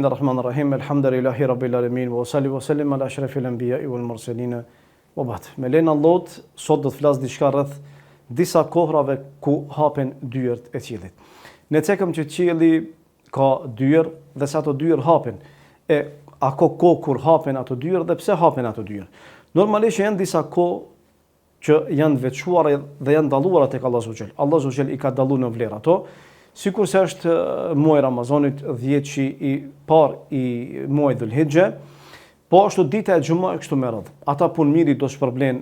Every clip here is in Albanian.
Bismillahirrahmanirrahim. Alhamdulillahi rabbil alamin wa sallim ala ashrafil anbiya'i wal mursalin. Wa ba'd. Me lenin Allahut, sot do të flas diçka rreth disa kohrave ku hapen dyert e qiellit. Ne cekëm që qielli ka dyert dhe sa ato dyert hapen. A ka kohë kur hapen ato dyert dhe pse hapen ato dyert? Normalisht janë disa kohë që janë veçuara dhe janë dalluara tek Allahu subhanahu wa taala. Allahu subhanahu wa taala i ka dalluar në vlerë ato. Sikur se është muaj Ramazanit, 10 i parë i muajit Dhul-Hijja, po ashtu dita e Xhumah kështu me radhë. Ata punë mirë do shpërblen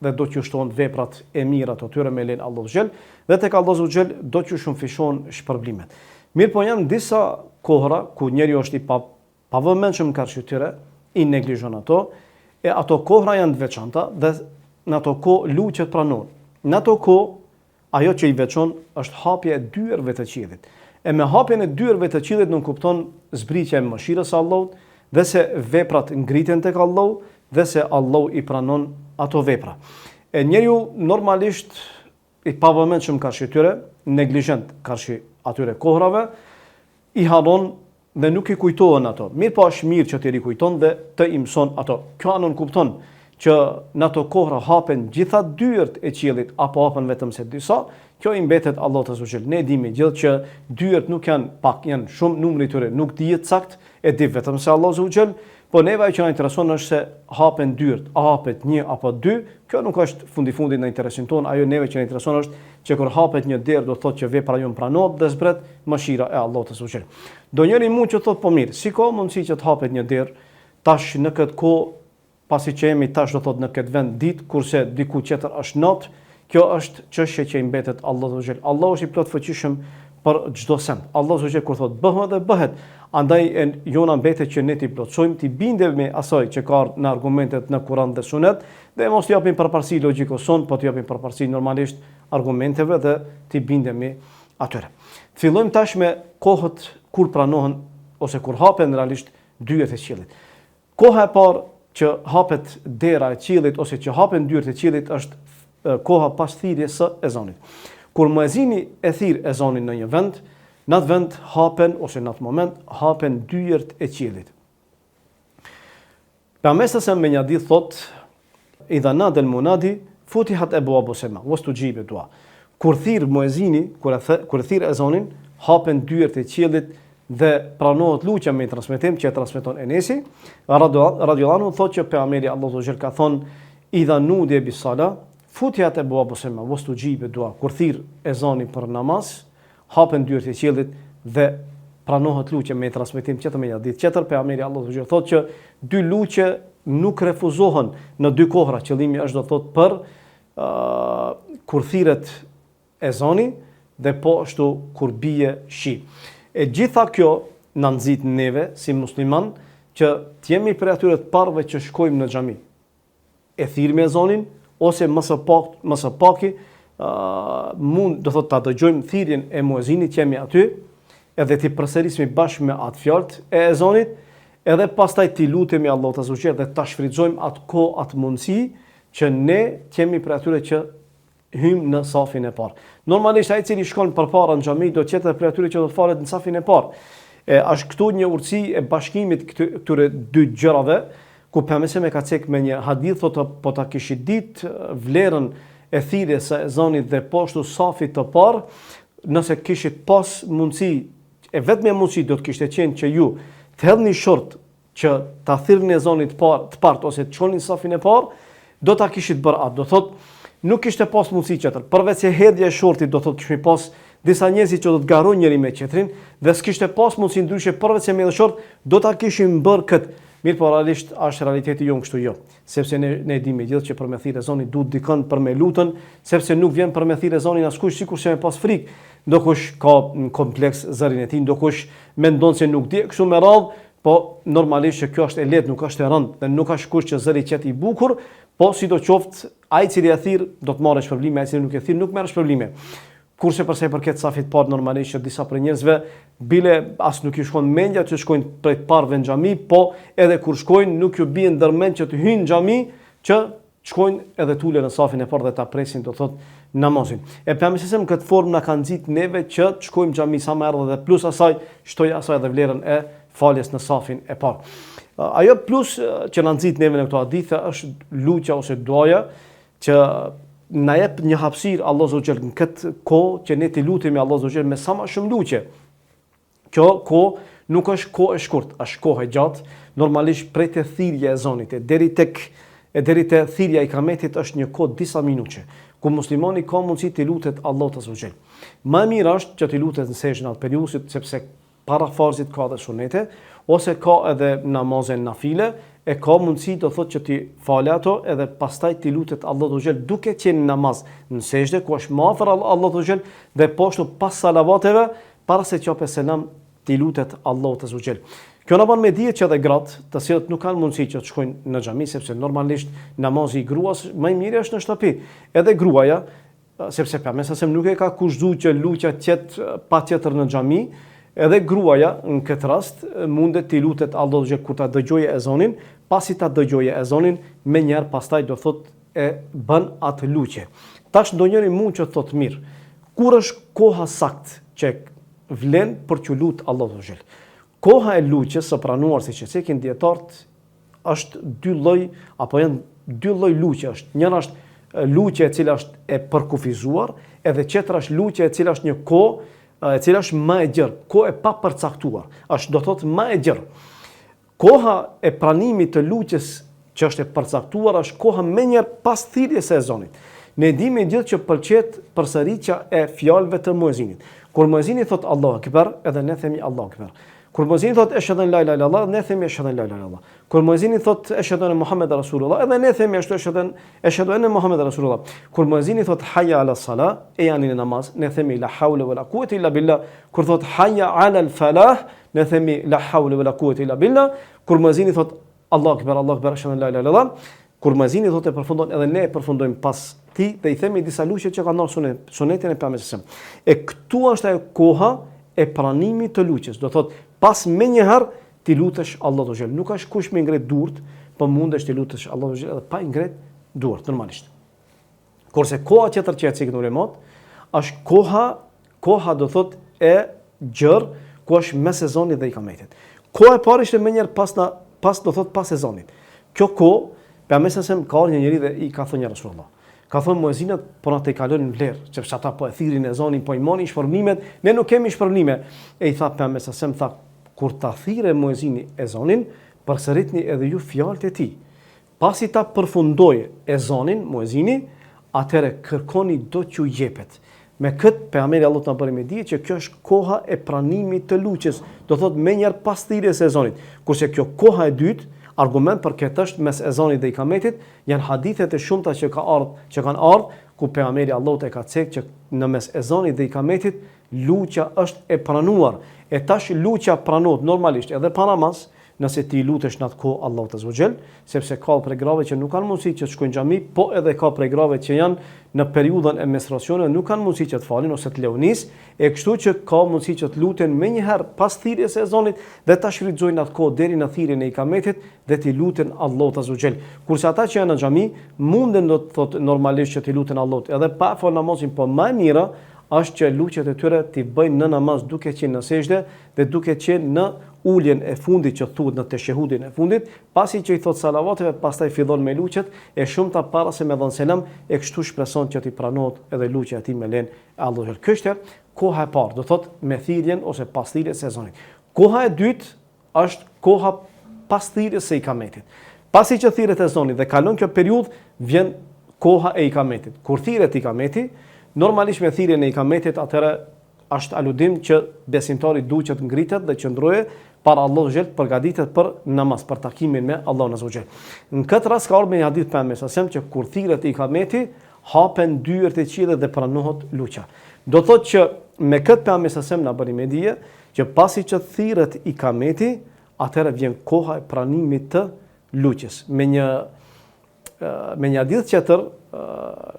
dhe do t'ju shtohen veprat e mira të tyre me len Allahu xhel, dhe tek Allahu xhel do t'ju shumëfishon shpërblimet. Mirë po janë disa kohra ku njeriu është i pavëmendshëm ka tyre, i neglizhon ato, e ato kohra janë të veçanta dhe në ato kohë luçet pranohen. Në ato kohë ajo që i veçon është hapja e dyerve të qiellit. E me hapjen e dyerve të qiellit nuk kupton zbritja e mëshirës së Allahut, dhe se veprat ngriten tek Allahu dhe se Allahu i pranon ato vepra. E njeriu normalisht i pavëmendshëm karshi tyre, neglizhent karshi atyre kohrave, i haron dhe nuk i kujtohen ato. Mirë po është mirë që t'i rikujton dhe të i mëson ato. Kjo anon kupton që në ato kohra hapen gjitha dyert e qiellit apo hapen vetëm se disa, kjo i mbetet Allahut azza wa jall. Ne dimë gjithë që dyert nuk janë pak, janë shumë, numri i tyre nuk dihet sakt, e di vetëm se Allahu azza wa jall, po neva që na intereson është se hapen dyert, a hapet një apo dy, kjo nuk është fundi në interesin ton, ajo neve që na intereson është që kur hapet një derë do thotë që vepra jon pranohet dhe zbret mëshira e Allahut azza wa jall. Do njëri mund që thotë po mirë, si ka mundësi që të hapet një derë tash në këtë kohë, pasi që jemi tash do thot në këtë vend ditë, kurse diku tjetër është natë, kjo është çështje që i mbetet Allahu xhel. Allahu është i plot fuqishëm për çdo send. Allahu xhel kur thot bëhet dhe bëhet. Andaj jona mbetet që ne ti plotsojmë, ti bindemi asaj që ka në argumentet në Kur'an dhe Sunet, dhe mos t'i japim përparësi logjikos son, po t'i japim përparësi normalisht argumenteve dhe ti bindemi atyre. Fillojmë tash me kohët kur pranohen ose kur hapen realisht dyert e qiellit. Koha e parë që hapet dera e qiellit ose që hapen dyert e qiellit është koha pas thirrjes së ezanit. Kur muezini e thirr ezanin në një vend, në atë vend hapen ose në atë moment hapen dyert e qiellit. Pejgamberi sa me një hadith thot: "Idha nada al-munadi futihat abwabu as-sama wastujiba du'a." Kur thirr muezini, kur thirr ezanin, hapen dyert e qiellit dhe pranohet luçja me transmetim që transmeton Enesi radhiyallahu anhu, thotë që pejgamberi Allahu xhel ka thonë: "Idha nudiya bis-sala futiyat abwabu as-sama wastujiba du'a." Kur thirr ezani për namaz, hapen dyert e qiellit dhe pranohet luçja me transmetim që të me një ditë tjetër pejgamberi Allahu xhel thotë që dy luçje nuk refuzohen në dy kohra. Qëllimi është do thotë për kur thirret ezani dhe po ashtu kur bie shi. E gjitha kjo na nxit neve si musliman që t'jemi për atyre të parëve që shkojmë në xhami. E thirrmi ezanin ose më së paki mund do thotë ta dëgjojmë thirrjen e muezinit që jemi aty, edhe ti përsërismi bashkë me atë fjalë e ezanit, edhe pastaj ti lutemi Allahut azza wa jall dhe ta shfrytëzojmë atë kohë, atë mundësi që ne t'jemi për atyre që hym në safin e parë. Normalisht ai i cili shkon përpara në xhami do të jetë për atyre që do të falet në safin e parë. Është këtu një urtësi e bashkimit këtyre dy gjërave, ku pejgamberi ka cek me një hadith thotë po ta kishit ditë vlerën e thirrjes së ezanit dhe po ashtu safit të parë, nëse kishit pas mundësi, e vetëm mundësi do të kishte qenë që ju të hedhni short që ta thirrni ezanin të parë ose të çoni në safin e parë, do ta kishit bërë atë. Do thotë nuk kishte pas mundësi tjetër. Përveç se hedhja e shortit do thotë kishte pas disa njerëz që do të garojnë njëri me tjetrin dhe s'kishte pas mundësi ndryshe përveç se me short do ta kishin bërë kët. Mirë po realisht është realiteti jonë kështu jo. Sepse ne dimë gjithë që për me thirrë ezanin duhet dikon për me lutën, sepse nuk vjen për me thirrë ezanin askush sikur se me pas frikë. Ndokush ka një kompleks zërin e tij, ndokush mendon se nuk di kështu me radhë, po normalisht që kjo është e lehtë, nuk është e rëndë dhe nuk ka kush që zëri qet i bukur, po sidoqoftë ai i cili e thirr do të marrë shpërblime, ai i cili nuk e thirr nuk merr shpërblime. Kurse përsa i përket safit parë normalisht që disa prej njerëzve bile as nuk i shkon mendja që shkojnë prej të parëve në xhami, po edhe kur shkojnë nuk ju bien ndërmend që të hyjnë në xhami që shkojnë edhe tulen në safin e parë dhe ta presin do thotë namazin. E pejgamberi këtë formë na ka nxit neve që të shkojmë në xhami sa më erdhë dhe plus asaj shtoj asaj edhe vlerën e faljes në safin e parë. Ajo plus që na nxit neve në këto hadithe është lutja ose duaja që na jep një hapësirë Allahu Zotë në këtë kohë që ne të lutemi Allahu Zotë me sa më shumë lutje. Kjo kohë nuk është kohë e shkurt, është kohë e gjatë, normalisht prej të thirrja e zonit deri te thirrja e ikametit është një kohë disa minutë, ku muslimani ka mundësi të lutet Allahut Azza wa Jall. Më mirë është që të lutet në sejdë në atë periudhë, sepse para farzit ka dhe sunete, ose ka edhe namaze nafile, e ka mundësi të thotë që ti falë ato edhe pastaj ti lutet Allahut Azza wa Jall duke qenë në namaz në sejdë, ku është më afër Allahut Azza wa Jall dhe poshtu pas salavateve para se të qape selam ti lutet Allahut Azza wa Jall. Kjo na bën me dije që edhe gratë, të cilët nuk kanë mundësi që të shkojnë në xhami, sepse normalisht namazi i gruas më i miri është në shtëpi. Edhe gruaja, sepse pejgamberi nuk e ka kushtuar që lutja të jetë patjetër në xhami, edhe gruaja në këtë rast mundet të lutet Allahut Azza wa Jall kur ta dëgjojë ezanin, pasi ta dëgjojë ezanin, më njëherë pastaj do thotë e bën atë lutje. Tash ndonjëri mund që thotë mirë, kur është koha saktë që vlen për të lutur Allahut Azza wa Jall? Koha e lutjes së pranuar, siç e cekin dietarët, është dy lloj apo janë dy lloj lutje është. Njëra është lutje e cila është e përkufizuar, edhe tjetra është lutje e cila është një kohë e cila është më e gjerë, kohë e papërcaktuar, është do thotë më e gjerë. Koha e pranimit të lutjes që është e përcaktuar është koha më njëherë pas thirrjes së ezanit. Ne dimë gjithë që pëlqet përsëritja e fjalëve të muezinit. Kur muezini thot Allahu Akbar, edhe ne themi Allahu Akbar. Kur muezini thot ashhadu an la ilaha illallah, ne themi ashhadu an la ilaha illallah. Kur muezini thot ashhadu anna Muhammadar Rasulullah, edhe ne themi ashtu ashhadu anna Muhammadar Rasulullah. Kur muezini thot hayya ala salah, e janë në namaz, ne themi la hawla wala quwwata illa billah. Kur thot hayya ala al falah, ne themi la hawla wala quwwata illa billah. Kur muezini thot Allahu Akbar, ashhadu an la ilaha illallah. Kur muezini thot e përfundon, edhe ne e përfundojmë pas ti dhe i themi disa lutje që kanë në sunetin e pejgamberit. E këtu është ajo koha e pranimit të lutjes. Do thot pas më njëherë ti lutesh Allahut Azza wa Jall. Nuk është kush me ngret durt, po mundesh ti lutesh Allahut Azza wa Jall edhe pa ngret durt normalisht. Kurse koha tjetër që e cikën ulemat është koha do thot e gjerë, ku është mes sezonit dhe ikametit. Koha e parë ishte më njëherë pas do thot pas sezonit. Kjo kohë pejgamberi ka një njeri dhe i ka thënë ja Rasulullah. Ka thënë muezinat po na të kalojnë vlerë, sepse ata po e thirrin ezanin, po i marrin shpërblimet, ne nuk kemi shpërblime. E i tha pejgamberi tha kur ta thirrë muezini ezanin, përsëritni edhe ju fjalët e tij. Pasi ta përfundoi ezanin muezini, atëherë kërkoni do t'ju jepet. Me këtë pejgamberi Allah na bëri me dije që kjo është koha e pranimit të lutjes, do thotë më njëherë pas thirrjes së ezanit. Kurse kjo koha e dytë, argument për këtë është mes ezanit dhe ikametit, janë hadithet e shumta që kanë ardhur ku pejgamberi Allahut e ka thënë që në mes ezanit dhe ikametit lutja është e pranuar. E tash lutja pranohet normalisht edhe pa namaz, nëse ti lutesh në atë kohë Allahut Azza wa Jall, sepse ka prej grave që nuk kanë mundësi që të shkojnë në xhami, po edhe ka prej grave që janë në periudhën e menstruacionit, nuk kanë mundësi që të falin ose të leunis, e kështu që ka mundësi që të luten më njëherë pas thirrjes së ezanit dhe ta shfrytëzojnë atë kohë deri në thirrjen e ikametit dhe të luten Allahut Azza wa Jall. Kurse ata që janë në xhami munden do të thotë normalisht që të luten Allahut edhe pa fal namazin, po më mirë është që lutjet e tyre t'i bëjnë në namaz duke qenë në sejdë dhe duke qenë në uljen e fundit që thuhet në teshehudin e fundit, pasi që i thot salavateve, pastaj fillon me lutjet e shumta para se me dhënë selam, e kështu shpreson që t'i pranohet edhe lutja e tij me lenë e Allahut. Kjo është koha e parë, do thot me thirrjen ose pas thirrjes së ezanit. Koha e dytë është koha pas thirrjes së ikametit. Pasi që thirret ezani dhe kalon kjo periudhë, vjen koha e ikametit. Kur thirret ikameti, normalisht me thirrjen e ikametit atëherë është aludim që besimtari duhet të ngritet dhe qëndroje para Allahut Azza wa Jall, përgatitet për namaz, për takimin me Allahun Azza wa Jall. Në këtë rast ka ardhur me një hadith pejgamberit që kur thirret ikameti, hapen dyert e qiellit dhe pranohet lutja. Do thotë që me këtë pejgamberit na bëri me dije që pasi që thirret ikameti, atëherë vjen koha e pranimit të lutjes. Me një hadith tjetër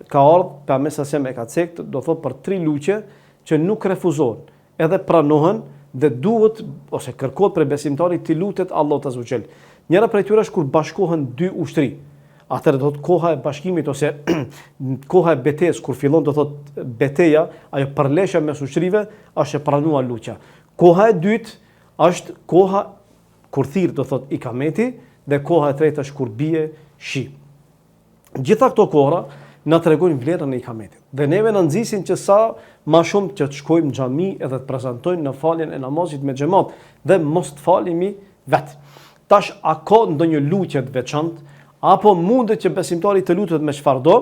ka ardhur pejgamberi e ka thënë, do thotë për 3 lutje që nuk refuzohen, edhe pranohen dhe duhet ose kërkohet për besimtarit të lutet Allahut Azza wa Jall. Njëra prej tyre është kur bashkohen 2 ushtri. Atëherë do thotë koha e bashkimit ose koha e betejës, kur fillon do thotë betejë, ajo përleshja mes ushtrive, është e pranuar lutja. Koha e dytë është koha kur thirr do thot ikameti, dhe koha e tretë është kur bie shi. Gjitha këto kohra na tregojnë vlerën e ikametit. Dhe neve na nxisin që sa më shumë që të shkojmë në xhami edhe të prezantojmë në faljen e namazit me xhamat dhe mos të falemi vet. Tash a ka ndonjë lutje të veçantë apo mundet që besimtari të lutet me çfarëdo?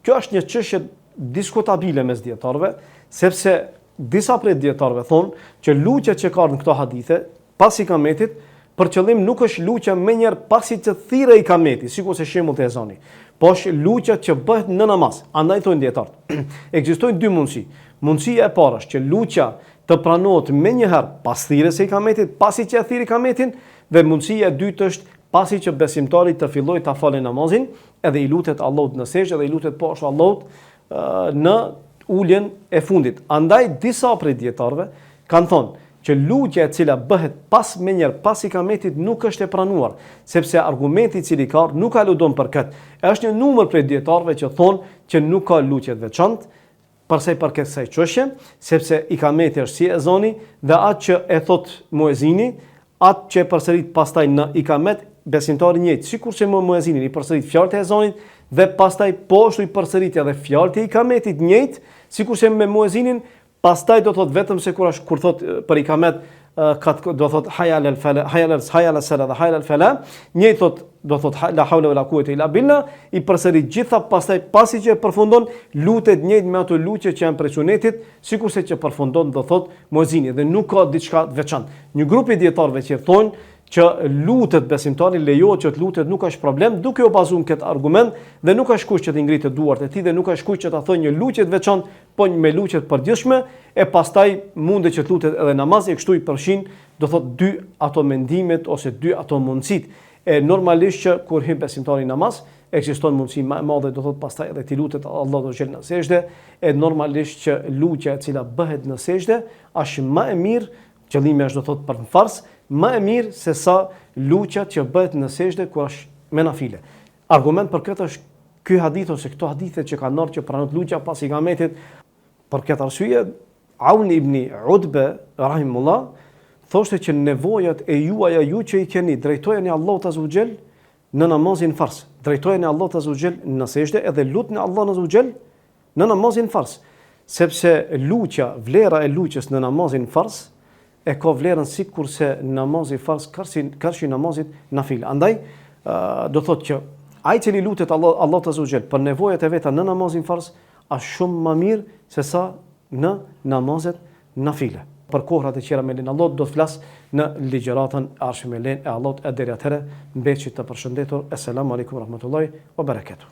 Kjo është një çështje diskutabile mes dietarëve, sepse disa prej dietarëve thonë që lutja që ka në këto hadithe pas ikametit për qëllim nuk është lutja më njëherë pasi të thirrë ikameti, sikur se shembull të ezani, po është lutja që bëhet në namaz. Andaj thonë dietarët, ekzistojnë dy mundësi. Mundësia e parë është që lutja të pranohet më njëherë pas thirrjes së ikametit, pasi që e thirr ikametin, dhe mundësia e dytë është pasi që besimtari të fillojë ta falë namazin, edhe i lutet Allahut në sejdë dhe i lutet poshtë Allahut në uljen e fundit. Andaj disa prej dietarëve kanë thonë që lutja e cila bëhet më njëherë pas ikametit nuk është e pranuar, sepse argumenti i cili ka nuk aludon për këtë. Është një numër prej dietarëve që thonë që nuk ka lutje të veçantë përsa i përket kësaj çështje, sepse ikameti është si ezani dhe atë që e thot muezini, atë që e përsërit pastaj në ikamet, besimtari njëjtë, sikur që muezini i përsërit fjalët e ezanit dhe pastaj poshtu i përsërit edhe fjalët e ikametit njëjtë, sikur që me muezinin, pastaj do thot vetëm se kur thot për ikamet do thot hayya alal fala, hayya alal sala dhe hayya alal fala, njëjtë thot do thot la hawla wala quwwata illa billah, i përsërit gjitha, pastaj pasi që e përfundon lutet njëjtë me ato lutje që janë prej sunetit, sikurse që përfundon do thot muezini dhe nuk ka diçka të veçantë. Një grup i dietarëve që thonë që lutet besimtari, lejohet që të lutet, nuk është problem, duke u bazuar këtë argument dhe nuk është kusht që të ngritë duart e tij dhe nuk është kusht që ta thojë një lutje të veçantë, po me lutje të përditshme e pastaj mundet që të lutet edhe namaz, e kështu i përfshin do thot dy ato mendimet ose dy ato mundësit. E normalisht që kur hyn besimtari në namaz, ekziston mundësi më e madhe do thot pastaj edhe ti lutet Allahu do xhel në sejdë, e normalisht që lutja e cila bëhet në sejdë është më e mirë, qëllimi është do thot për fars, më e mirë se sa lutja që bëhet në sejdë kur është me nafile. Argument për këtë është ky hadith ose këto hadithe që kanë ardhur që pranohet lutja pas ikametit. Për këtë arsye, Aun ibn Udbe rahimullah thoshte që nevojat e juaja ju që i keni drejtojeni Allahut azza wa xal në namazin fars, drejtojeni Allahut azza wa xal në sejdë edhe lutni Allahun azza wa xal në namazin fars, sepse lutja, vlera e lutjes në namazin fars e ka vlerën sikur se namazi fars kërshi namazit nafile. Andaj do thotë që ai i cili lutet Allahut azza wa xal për nevojat e veta në namazin fars është shumë më mirë se sa në namazet nafile. Për kohrat e qera me lenin Allahut do të flas në ligjëratën e ardhshme me lenin e Allahut e deri atëherë mbeqi të përshëndetur. Assalamu alaikum rahmatullahi wa barakatuh.